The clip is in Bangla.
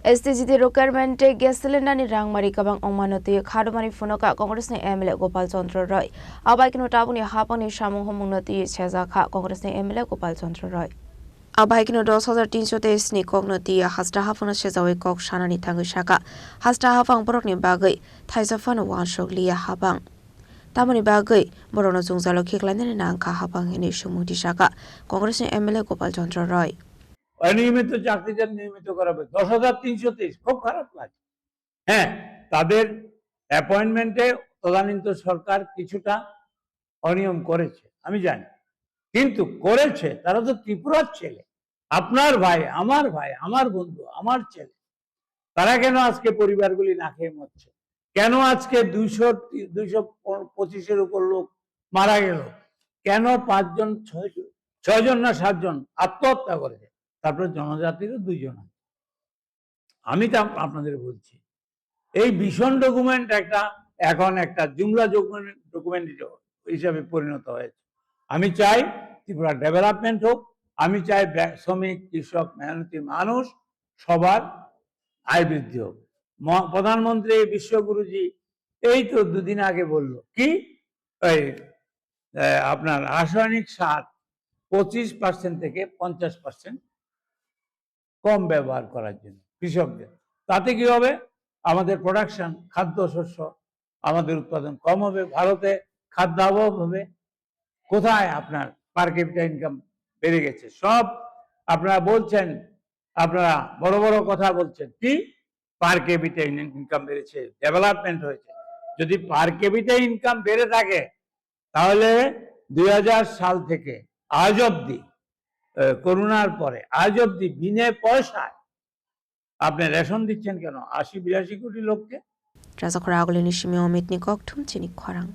STGT requirement gas cylinder ni rangmari kabang ongmanoti khadumani funoka Congress ni MLA Gopal Chandra Roy abai kino tabuni hapani samung homunoti chezakha Congress ni MLA Gopal Chandra Roy abai kino 10323 ni kognoti hasta hafuna chezawi kok shanani thangi shaka hasta hafang borok ni bagai thaisafan wanshok liya habang tamani bagai borono jungzalo khiklani nangkha habang ni sumudi shaka Congress ni MLA Gopal Chandra Roy অনিয়মিত চাকরিদের নিয়মিত করাবে 10323 খুব খারাপ লাগে। হ্যাঁ, তাদের অ্যাপয়েন্টমেন্টে তদানীন্ত সরকার কিছুটা অনিয়ম করেছে আমি জানি, কিন্তু করেছে তারা তো ত্রিপুরার ছেলে, আপনার ভাই, আমার বন্ধু, আমার ছেলে। তারা কেন আজকে পরিবারগুলি না খেয়ে মরছে? কেন আজকে 225-এর উপর লোক মারা গেল? কেন 5 জন 6 জন না 7 জন আত্মহত্যা করেছে? তারপরে জনজাতিরও 2 জন আছে। আমি তা আপনাদের বলছি, এই ভীষণ ডকুমেন্ট এখন একটা জুমলা ডকুমেন্ট হিসাবে পরিণত হয়েছে। আমি চাই ত্রিপুরা ডেভেলপমেন্ট হোক, আমি চাই শ্রমিক, কৃষক, মেহনতি মানুষ সবার আয় বৃদ্ধি হোক। প্রধানমন্ত্রী বিশ্বগুরুজি এই তো 2 দিন আগে বলল কি, আপনার রাসায়নিক সার 25% থেকে 50% কম ব্যবহার করার জন্য কৃষকদের। তাতে কি হবে? আমাদের প্রোডাকশন, খাদ্যশস্য, আমাদের উৎপাদন কম হবে, ভারতে খাদ্য অভাব হবে। কোথায় আপনার পার ক্যাপিটা ইনকাম বেড়ে গেছে? সব আপনারা বলছেন, আপনারা বড় বড় কথা বলছেন, কি পার ক্যাপিটা ইনকাম বেড়েছে, ডেভেলপমেন্ট হয়েছে। যদি পার ক্যাপিটা ইনকাম বেড়ে থাকে তাহলে 2000 সাল থেকে আজ অব্দি, করোনার পরে আজ অব্দি বিনা পয়সায় আপনি রেশন দিচ্ছেন কেন 80-82 কোটি লোককে? Razakora agulini shimi omit ni kok thum chini khorang